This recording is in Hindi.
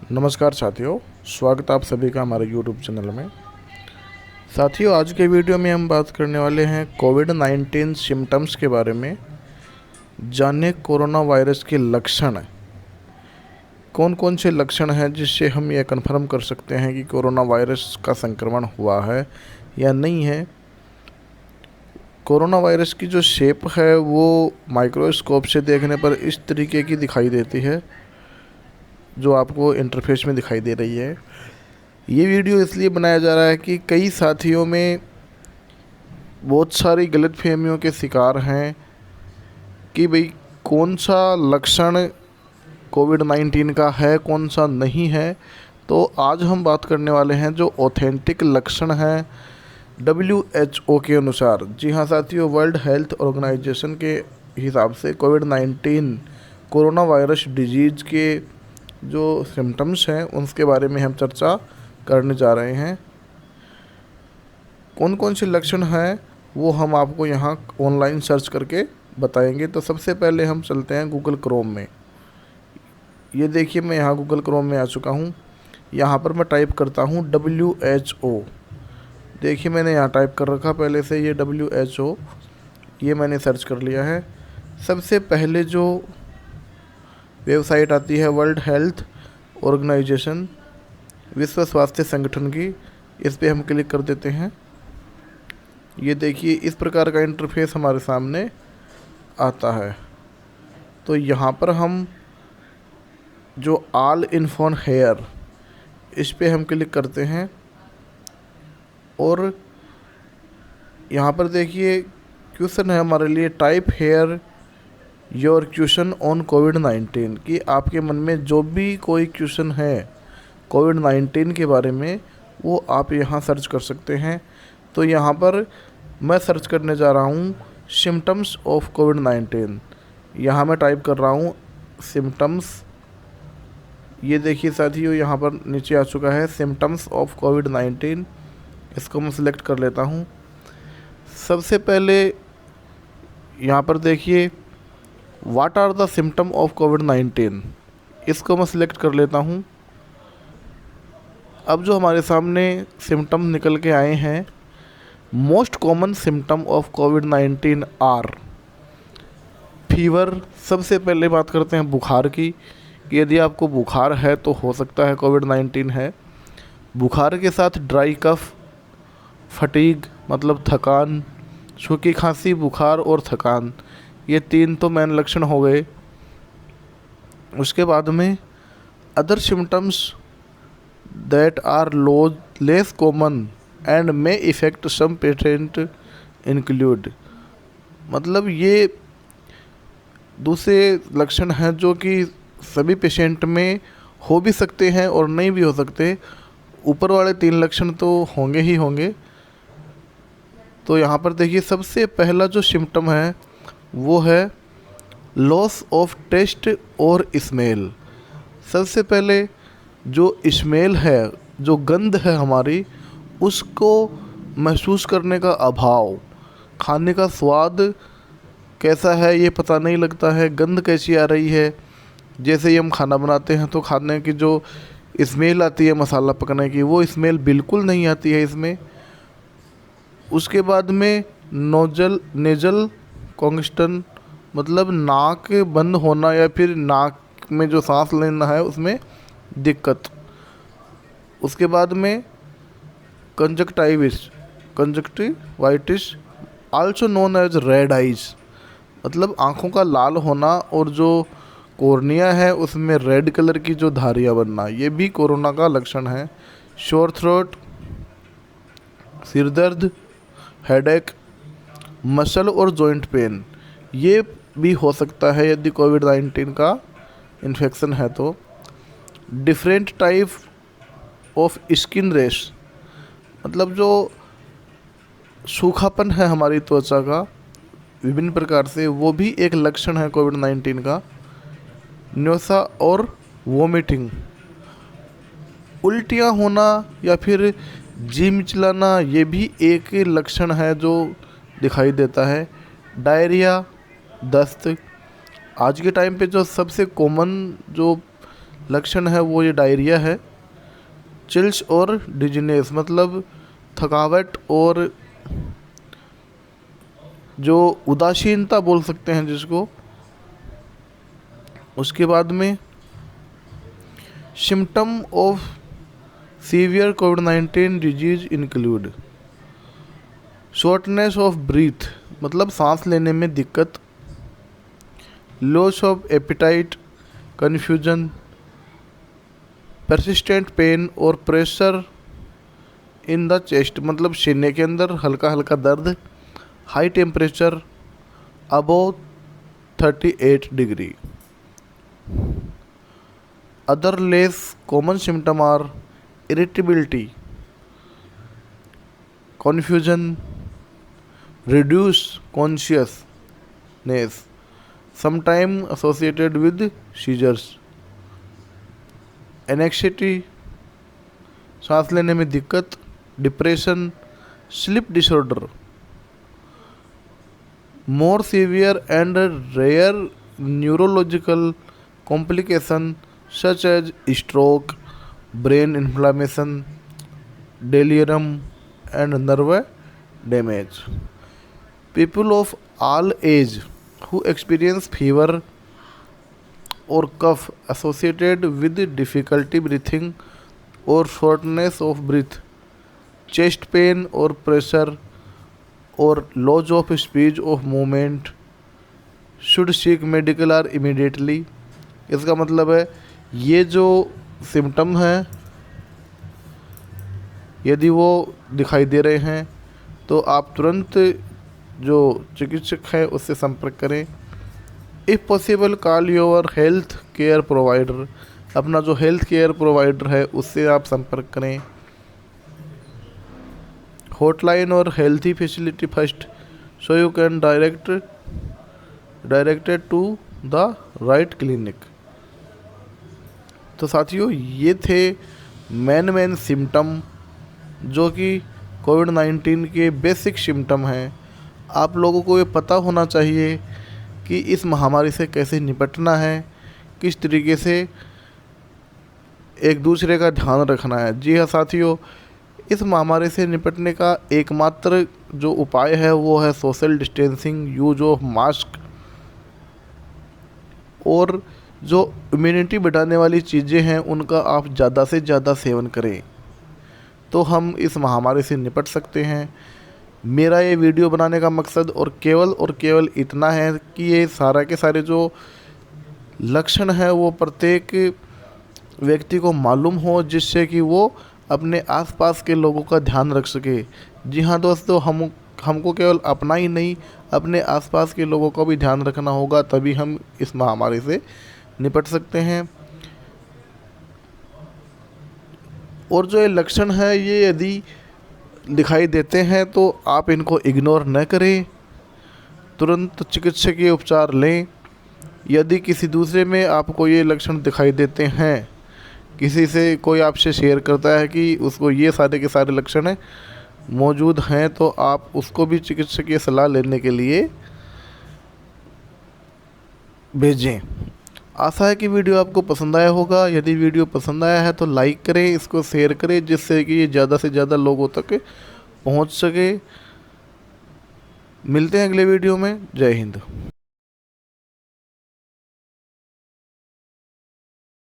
नमस्कार साथियों, स्वागत आप सभी का हमारे YouTube चैनल में। साथियों, आज के वीडियो में हम बात करने वाले हैं कोविड-19 सिम्टम्स के बारे में। जानिए कोरोना वायरस के लक्षण, कौन कौन से लक्षण हैं जिससे हम यह कन्फर्म कर सकते हैं कि कोरोना वायरस का संक्रमण हुआ है या नहीं है। कोरोना वायरस की जो शेप है वो माइक्रोस्कोप से देखने पर इस तरीके की दिखाई देती है जो आपको इंटरफेस में दिखाई दे रही है। ये वीडियो इसलिए बनाया जा रहा है कि कई साथियों में बहुत सारी गलतफहमियों के शिकार हैं कि भाई कौन सा लक्षण कोविड-19 का है, कौन सा नहीं है। तो आज हम बात करने वाले हैं जो ऑथेंटिक लक्षण हैं WHO के अनुसार। जी हाँ साथियों, वर्ल्ड हेल्थ ऑर्गेनाइजेशन के हिसाब से कोविड-19 कोरोना वायरस डिजीज़ के जो सिम्टम्स हैं उसके बारे में हम चर्चा करने जा रहे हैं। कौन कौन से लक्षण हैं वो हम आपको यहाँ ऑनलाइन सर्च करके बताएंगे। तो सबसे पहले हम चलते हैं गूगल क्रोम में। ये देखिए, मैं यहाँ गूगल क्रोम में आ चुका हूँ। यहाँ पर मैं टाइप करता हूँ WHO। देखिए, मैंने यहाँ टाइप कर रखा पहले से ये WHO, ये मैंने सर्च कर लिया है। सबसे पहले जो वेबसाइट आती है वर्ल्ड हेल्थ ऑर्गेनाइजेशन, विश्व स्वास्थ्य संगठन की, इस पे हम क्लिक कर देते हैं। ये देखिए, इस प्रकार का इंटरफेस हमारे सामने आता है। तो यहाँ पर हम जो ऑल इन्फो ऑन हेयर, इस पे हम क्लिक करते हैं और यहाँ पर देखिए क्वेश्चन है हमारे लिए, type here your question on कोविड-19, कि आपके मन में जो भी कोई क्वेश्चन है कोविड-19 के बारे में वो आप यहाँ सर्च कर सकते हैं। तो यहाँ पर मैं सर्च करने जा रहा हूँ सिम्टम्स ऑफ कोविड-19। यहाँ मैं टाइप कर रहा हूँ सिम्टम्स। ये देखिए साथियों, यहाँ पर नीचे आ चुका है सिम्टम्स ऑफ कोविड-19। इसको मैं सिलेक्ट कर लेता हूँ। सबसे पहले यहाँ पर देखिए, what are the symptom of कोविड-19, इसको मैं सिलेक्ट कर लेता हूँ। अब जो हमारे सामने सिम्टम निकल के आए हैं, मोस्ट कॉमन सिम्टम ऑफ कोविड-19 आर फीवर। सबसे पहले बात करते हैं बुखार की, कि यदि आपको बुखार है तो हो सकता है कोविड-19 है। बुखार के साथ ड्राई कफ, फटीग मतलब थकान, सूखी खांसी, बुखार और थकान, ये तीन तो मेन लक्षण हो गए। उसके बाद में other symptoms that are less common and may effect some patient include, मतलब ये दूसरे लक्षण हैं जो कि सभी पेशेंट में हो भी सकते हैं और नहीं भी हो सकते। ऊपर वाले तीन लक्षण तो होंगे ही होंगे। तो यहाँ पर देखिए, सबसे पहला जो सिम्टम है वो है लॉस ऑफ टेस्ट और स्मेल। सबसे पहले जो स्मेल है, जो गंध है हमारी, उसको महसूस करने का अभाव, खाने का स्वाद कैसा है ये पता नहीं लगता है, गंध कैसी आ रही है। जैसे ही हम खाना बनाते हैं तो खाने की जो स्मेल आती है मसाला पकने की, वो स्मेल बिल्कुल नहीं आती है इसमें। उसके बाद में नेजल कॉन्गेशन, मतलब नाक बंद होना या फिर नाक में जो सांस लेना है उसमें दिक्कत। उसके बाद में conjunctivitis also known as red eyes, मतलब आँखों का लाल होना और जो कॉर्निया है उसमें रेड कलर की जो धारियाँ बनना, ये भी कोरोना का लक्षण है। शोर थ्रोट, सिर दर्द, हेडेक, मसल और जॉइंट पेन, ये भी हो सकता है यदि कोविड-19 का इन्फेक्शन है तो। Different type of skin rash, मतलब जो सूखापन है हमारी त्वचा का विभिन्न प्रकार से, वो भी एक लक्षण है कोविड-19 का। न्योसा और वोमिटिंग, उल्टियाँ होना या फिर जी मिचलाना, ये भी एक लक्षण है जो दिखाई देता है। डायरिया, दस्त, आज के टाइम पे जो सबसे कॉमन जो लक्षण है वो ये डायरिया है। चिल्स और डिजीनेस मतलब थकावट और जो उदासीनता बोल सकते हैं जिसको। उसके बाद में सिम्टम ऑफ सीवियर कोविड-19 disease include shortness of breath मतलब सांस लेने में दिक्कत, loss of appetite, confusion, persistent pain और प्रेशर इन द चेस्ट मतलब सीने के अंदर हल्का हल्का दर्द, high temperature above 38 degree. Other less common symptom are irritability, confusion, reduce consciousness sometime associated with seizures, anxiety सांस लेने में दिक्कत, depression, sleep disorder. More severe and rare neurological complication such as stroke, brain inflammation, delirium and nerve damage. People of all age who experience fever or cough associated with difficulty breathing or shortness of breath, chest pain or pressure or loss of speech of movement should seek medical or immediately। इसका मतलब है ये जो सिम्टम हैं यदि वो दिखाई दे रहे हैं तो आप तुरंत जो चिकित्सक है उससे संपर्क करें। If possible call your health care provider, अपना जो हेल्थ केयर प्रोवाइडर है उससे आप संपर्क करें। हॉटलाइन और healthy facility first so you can directed to the right clinic. तो साथियों ये थे मेन सिम्टम जो कि कोविड-19 के बेसिक सिम्टम हैं। आप लोगों को ये पता होना चाहिए कि इस महामारी से कैसे निपटना है, किस तरीके से एक दूसरे का ध्यान रखना है। जी हाँ साथियों, इस महामारी से निपटने का एकमात्र जो उपाय है वो है social distancing, use of mask और जो इम्यूनिटी बढ़ाने वाली चीज़ें हैं उनका आप ज़्यादा से ज़्यादा सेवन करें तो हम इस महामारी से निपट सकते हैं। मेरा ये वीडियो बनाने का मकसद और केवल इतना है कि ये सारा के सारे जो लक्षण है वो प्रत्येक व्यक्ति को मालूम हो जिससे कि वो अपने आसपास के लोगों का ध्यान रख सके। जी हाँ दोस्तों, हमको केवल अपना ही नहीं अपने आसपास के लोगों का भी ध्यान रखना होगा, तभी हम इस महामारी से निपट सकते हैं। और जो ये लक्षण है ये यदि दिखाई देते हैं तो आप इनको इग्नोर न करें, तुरंत चिकित्सकीय उपचार लें। यदि किसी दूसरे में आपको ये लक्षण दिखाई देते हैं, किसी से कोई आपसे शेयर करता है कि उसको ये सारे के सारे लक्षण मौजूद हैं तो आप उसको भी चिकित्सकीय सलाह लेने के लिए भेजें। आशा है कि वीडियो आपको पसंद आया होगा। यदि वीडियो पसंद आया है तो लाइक करें, इसको शेयर करें जिससे कि ये ज़्यादा से ज़्यादा लोगों तक पहुंच सके। मिलते हैं अगले वीडियो में। जय हिंद।